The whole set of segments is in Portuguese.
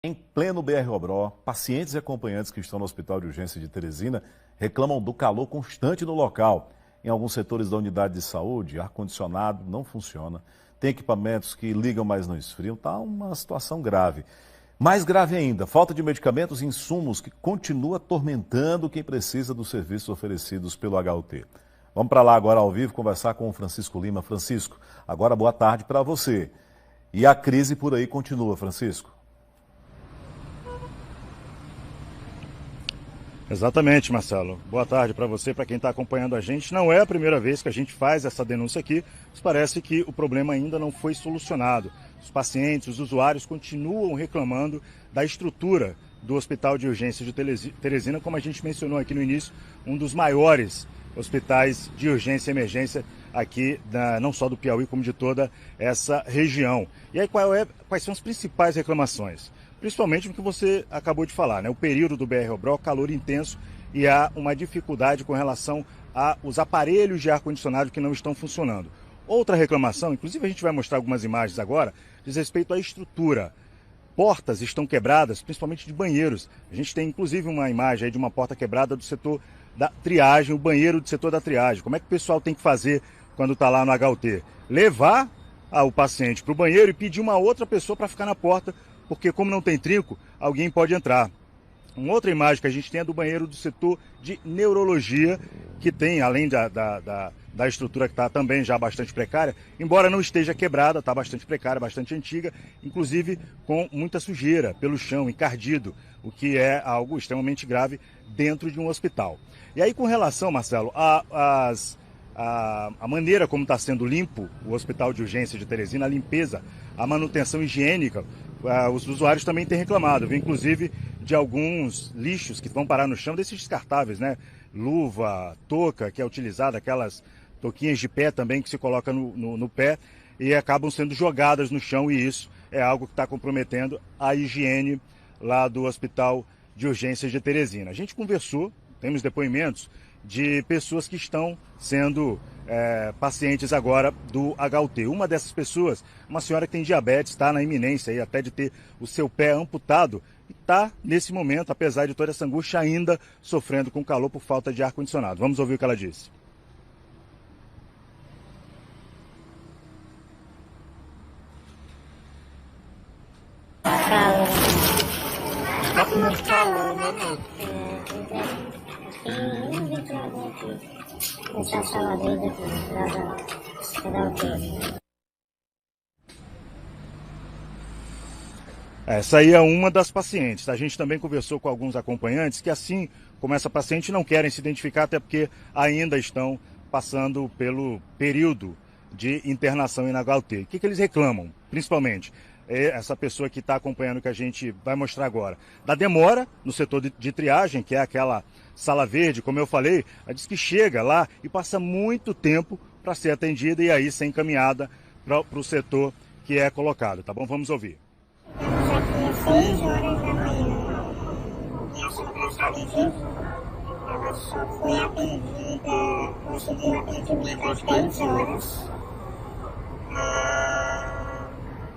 Em pleno BR-Obró, pacientes e acompanhantes que estão no Hospital de Urgência de Teresina reclamam do calor constante no local. Em alguns setores da unidade de saúde, ar-condicionado não funciona, tem equipamentos que ligam, mas não esfriam, está uma situação grave. Mais grave ainda, falta de medicamentos e insumos que continua atormentando quem precisa dos serviços oferecidos pelo HUT. Vamos para lá agora ao vivo conversar com o Francisco Lima. Francisco, agora boa tarde para você. E a crise por aí continua, Francisco? Exatamente, Marcelo. Boa tarde para você, para quem está acompanhando a gente. Não é a primeira vez que a gente faz essa denúncia aqui, mas parece que o problema ainda não foi solucionado. Os pacientes, os usuários continuam reclamando da estrutura do Hospital de Urgência de Teresina, como a gente mencionou aqui no início, um dos maiores hospitais de urgência e emergência aqui, não só do Piauí, como de toda essa região. E aí, quais são as principais reclamações? Principalmente o que você acabou de falar, né? O período do BR-Obró, calor intenso, e há uma dificuldade com relação aos aparelhos de ar-condicionado que não estão funcionando. Outra reclamação, inclusive a gente vai mostrar algumas imagens agora, diz respeito à estrutura. Portas estão quebradas, principalmente de banheiros. A gente tem inclusive uma imagem aí de uma porta quebrada do setor da triagem, o banheiro do setor da triagem. Como é que o pessoal tem que fazer quando está lá no HUT? Levar o paciente para o banheiro e pedir uma outra pessoa para ficar na porta, porque como não tem trinco, alguém pode entrar. Uma outra imagem que a gente tem é do banheiro do setor de neurologia, que tem, além da estrutura que está também já bastante precária, embora não esteja quebrada, está bastante precária, bastante antiga, inclusive com muita sujeira pelo chão, encardido, o que é algo extremamente grave dentro de um hospital. E aí, com relação, Marcelo, a maneira como está sendo limpo o Hospital de Urgência de Teresina, a limpeza, a manutenção higiênica, os usuários também têm reclamado, viu? Inclusive de alguns lixos que vão parar no chão, desses descartáveis, né? Luva, touca, que é utilizada, aquelas touquinhas de pé também que se coloca no pé e acabam sendo jogadas no chão, e isso é algo que está comprometendo a higiene lá do Hospital de Urgências de Teresina. A gente conversou, temos depoimentos de pessoas que estão sendo pacientes agora do HUT. Uma dessas pessoas, uma senhora que tem diabetes, está na iminência aí até de ter o seu pé amputado e está, nesse momento, apesar de toda essa angústia, ainda sofrendo com calor por falta de ar-condicionado. Vamos ouvir o que ela disse. Calor. Tá com muito calor, né, mãe? Essa aí é uma das pacientes. A gente também conversou com alguns acompanhantes que, assim como essa paciente, não querem se identificar, até porque ainda estão passando pelo período de internação em HUT. O que eles reclamam, principalmente? Essa pessoa que está acompanhando, que a gente vai mostrar agora, da demora no setor de triagem, que é aquela sala verde, como eu falei, ela diz que chega lá e passa muito tempo para ser atendida e aí ser encaminhada para o setor que é colocado, tá bom? Vamos ouvir. Estamos aqui às 6 horas da manhã e a secretária disse, ela só foi atendida, conseguiu atendimento às 10 horas.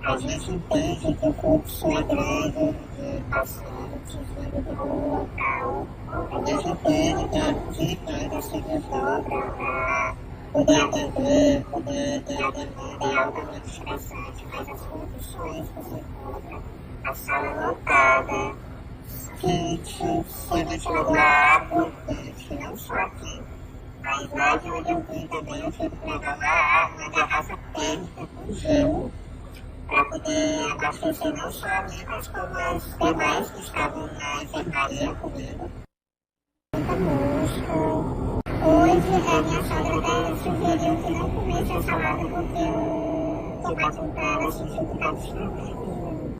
A gente entende que o fluxo é grande de pacientes vindo do local. A gente entende que a equipe ainda se desdobra para poder atender, poder ter atendimento é altamente estressante, mas as condições que se encontra, a sala lotada, kit, sem ventilador a água, kit, não só aqui, mas lá de onde eu vim também eu tive que levar uma garrafa térmica com gelo, para poder abastecer não só a mim, mas como as demais que estavam na enfermaria comigo. Muita música. Hoje a minha sogra sugeriu que não comesse a salada porque eu bati com ela sentiu que estava descobrindo.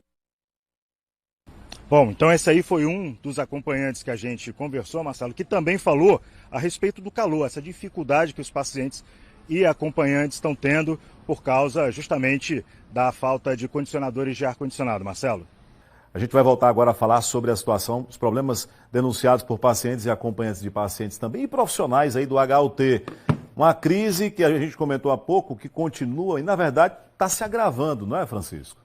Bom, então esse aí foi um dos acompanhantes que a gente conversou, Marcelo, que também falou a respeito do calor, essa dificuldade que os pacientes e acompanhantes estão tendo por causa justamente da falta de condicionadores de ar-condicionado. Marcelo? A gente vai voltar agora a falar sobre a situação, os problemas denunciados por pacientes e acompanhantes de pacientes também e profissionais aí do HUT. Uma crise que a gente comentou há pouco, que continua e, na verdade, está se agravando, não é, Francisco?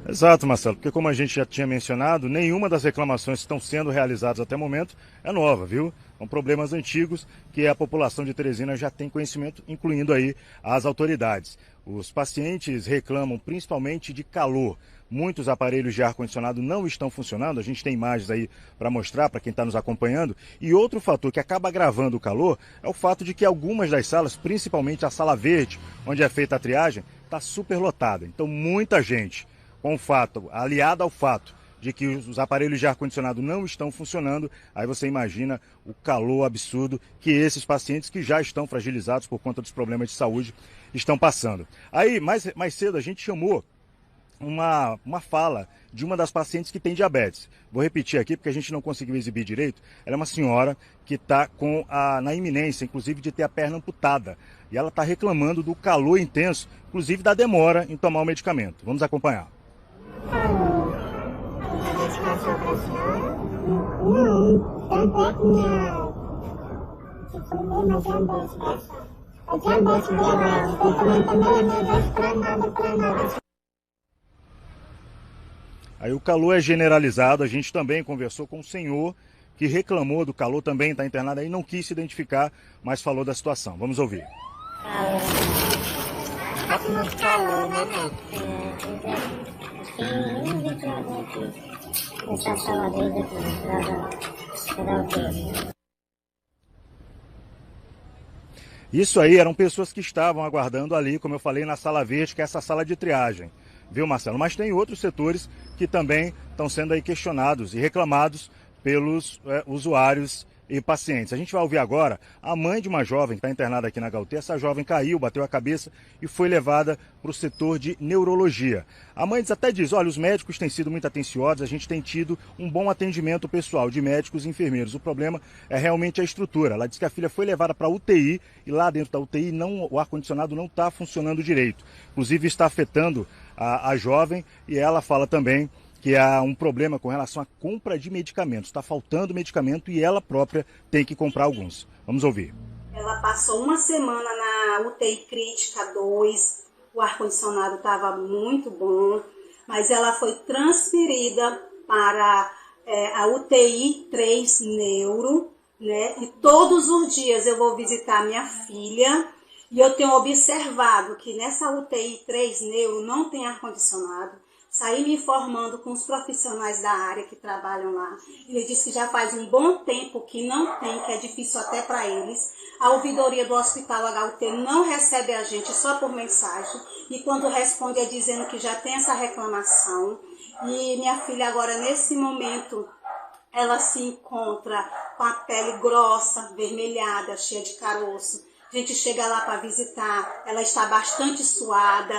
Exato, Marcelo, porque como a gente já tinha mencionado, nenhuma das reclamações que estão sendo realizadas até o momento é nova, viu? São problemas antigos que a população de Teresina já tem conhecimento, incluindo aí as autoridades. Os pacientes reclamam principalmente de calor. Muitos aparelhos de ar-condicionado não estão funcionando, a gente tem imagens aí para mostrar para quem está nos acompanhando. E outro fator que acaba agravando o calor é o fato de que algumas das salas, principalmente a sala verde, onde é feita a triagem, está superlotada. Então muita gente, com o fato, aliado ao fato de que os aparelhos de ar-condicionado não estão funcionando, aí você imagina o calor absurdo que esses pacientes que já estão fragilizados por conta dos problemas de saúde estão passando. Aí, mais cedo, a gente chamou uma fala de uma das pacientes que tem diabetes. Vou repetir aqui porque a gente não conseguiu exibir direito. Ela é uma senhora que está na iminência, inclusive, de ter a perna amputada. E ela está reclamando do calor intenso, inclusive da demora em tomar o medicamento. Vamos acompanhar. Aí o calor é generalizado, a gente também conversou com um senhor que reclamou do calor, também está internado aí, não quis se identificar, mas falou da situação. Vamos ouvir. Tá com muito calor, né, não? Isso aí eram pessoas que estavam aguardando ali, como eu falei, na sala verde, que é essa sala de triagem. Viu, Marcelo? Mas tem outros setores que também estão sendo aí questionados e reclamados pelos usuários e pacientes. A gente vai ouvir agora a mãe de uma jovem que está internada aqui na HUT. Essa jovem caiu, bateu a cabeça e foi levada para o setor de neurologia. A mãe até diz, olha, os médicos têm sido muito atenciosos, a gente tem tido um bom atendimento pessoal de médicos e enfermeiros. O problema é realmente a estrutura. Ela diz que a filha foi levada para a UTI e lá dentro da UTI o ar-condicionado não está funcionando direito. Inclusive está afetando a jovem e ela fala também que há um problema com relação à compra de medicamentos. Está faltando medicamento e ela própria tem que comprar alguns. Vamos ouvir. Ela passou uma semana na UTI crítica 2, o ar-condicionado estava muito bom, mas ela foi transferida para a UTI 3 neuro, né? E todos os dias eu vou visitar minha filha e eu tenho observado que nessa UTI 3 neuro não tem ar-condicionado. Saí me informando com os profissionais da área que trabalham lá. Ele disse que já faz um bom tempo que não tem, que é difícil até para eles. A ouvidoria do Hospital HUT não recebe a gente só por mensagem. E quando responde é dizendo que já tem essa reclamação. E minha filha agora, nesse momento, ela se encontra com a pele grossa, vermelhada, cheia de caroço. A gente chega lá para visitar, ela está bastante suada.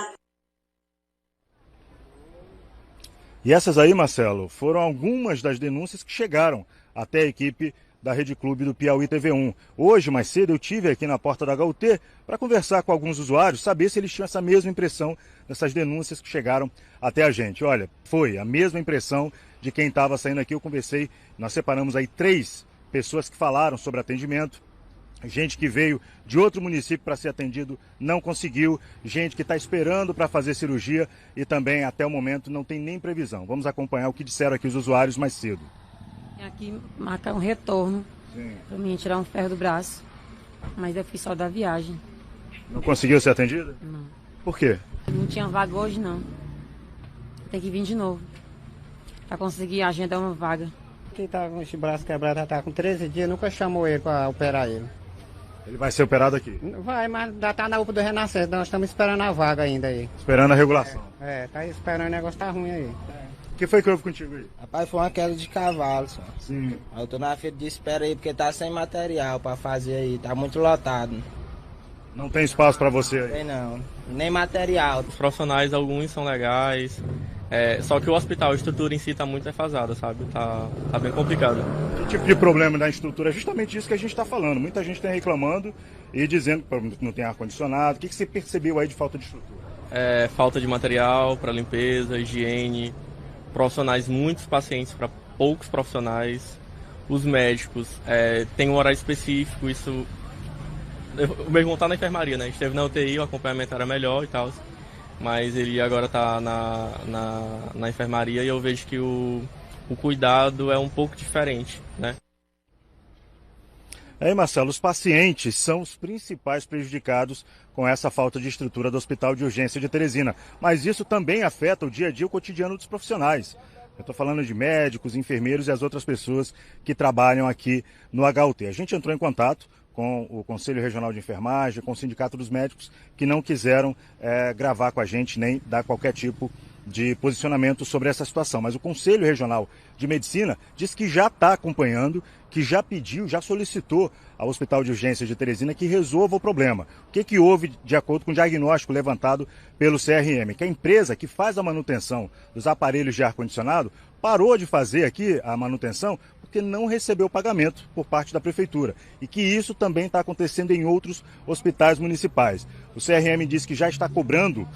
E essas aí, Marcelo, foram algumas das denúncias que chegaram até a equipe da Rede Clube do Piauí TV1. Hoje, mais cedo, eu tive aqui na porta da HUT para conversar com alguns usuários, saber se eles tinham essa mesma impressão dessas denúncias que chegaram até a gente. Olha, foi a mesma impressão de quem estava saindo aqui. Eu conversei, nós separamos aí 3 pessoas que falaram sobre atendimento. Gente que veio de outro município para ser atendido não conseguiu, gente que está esperando para fazer cirurgia e também até o momento não tem nem previsão. Vamos acompanhar o que disseram aqui os usuários mais cedo. Aqui marcar um retorno para mim tirar um ferro do braço, mas eu fiz só da viagem. Não conseguiu ser atendida? Não. Por quê? Não tinha vaga hoje não. Tem que vir de novo para conseguir agendar uma vaga. Quem tá com esse braço quebrado já tá com 13 dias, nunca chamou ele para operar ele. Ele vai ser operado aqui? Vai, mas já tá na UPA do Renascença, nós estamos esperando a vaga ainda aí. Esperando a regulação. Tá esperando, o negócio tá ruim aí. O que foi que houve contigo aí? Rapaz, foi uma queda de cavalo, só. Sim. Eu tô na fila de espera aí porque tá sem material pra fazer aí, tá muito lotado. Não tem espaço para você aí? Tem não, nem material. Os profissionais, alguns são legais, só que o hospital, a estrutura em si tá muito defasada, sabe? Tá bem complicado. Que tipo de problema da estrutura? É justamente isso que a gente está falando. Muita gente está reclamando e dizendo que não tem ar-condicionado. O que você percebeu aí de falta de estrutura? Falta de material para limpeza, higiene, profissionais, muitos pacientes para poucos profissionais. Os médicos têm um horário específico, isso... O meu irmão tá na enfermaria, né? Esteve na UTI, o acompanhamento era melhor e tal. mas ele agora está na enfermaria e eu vejo que o cuidado é um pouco diferente, né? Aí, Marcelo, os pacientes são os principais prejudicados com essa falta de estrutura do Hospital de Urgência de Teresina. Mas isso também afeta o dia a dia, o cotidiano dos profissionais. Eu estou falando de médicos, enfermeiros e as outras pessoas que trabalham aqui no HUT. A gente entrou em contato com o Conselho Regional de Enfermagem, com o Sindicato dos Médicos, que não quiseram gravar com a gente nem dar qualquer tipo de posicionamento sobre essa situação. Mas o Conselho Regional de Medicina diz que já está acompanhando, que já pediu, já solicitou ao Hospital de Urgência de Teresina que resolva o problema. O que houve de acordo com o diagnóstico levantado pelo CRM? Que a empresa que faz a manutenção dos aparelhos de ar-condicionado parou de fazer aqui a manutenção porque não recebeu pagamento por parte da Prefeitura. E que isso também está acontecendo em outros hospitais municipais. O CRM diz que já está cobrando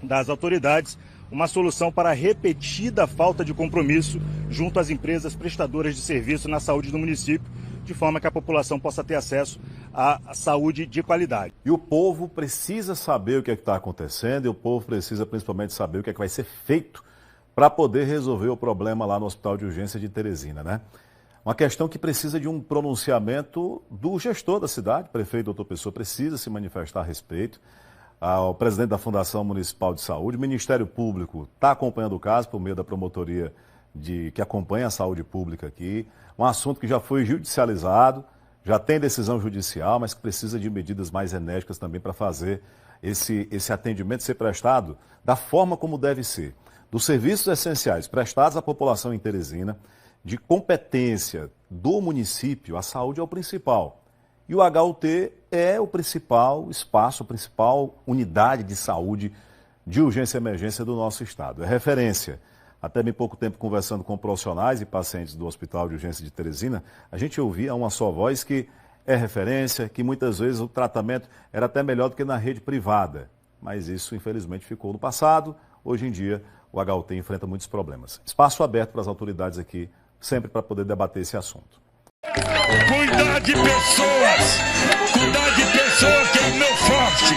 das autoridades uma solução para a repetida falta de compromisso junto às empresas prestadoras de serviço na saúde do município, de forma que a população possa ter acesso à saúde de qualidade. E o povo precisa saber o que é que está acontecendo e o povo precisa principalmente saber o que é que vai ser feito para poder resolver o problema lá no Hospital de Urgência de Teresina, né? Uma questão que precisa de um pronunciamento do gestor da cidade, o prefeito Doutor Pessoa precisa se manifestar a respeito. O presidente da Fundação Municipal de Saúde, o Ministério Público está acompanhando o caso por meio da promotoria que acompanha a saúde pública aqui. Um assunto que já foi judicializado, já tem decisão judicial, mas que precisa de medidas mais enérgicas também para fazer esse atendimento ser prestado da forma como deve ser. Dos serviços essenciais prestados à população em Teresina, de competência do município, a saúde é o principal. E o HUT é o principal espaço, a principal unidade de saúde de urgência e emergência do nosso estado. É referência. Até bem pouco tempo conversando com profissionais e pacientes do Hospital de Urgência de Teresina, a gente ouvia uma só voz que é referência, que muitas vezes o tratamento era até melhor do que na rede privada. Mas isso, infelizmente, ficou no passado. Hoje em dia, o HUT enfrenta muitos problemas. Espaço aberto para as autoridades aqui, sempre para poder debater esse assunto. Cuidar de pessoas que é o meu forte.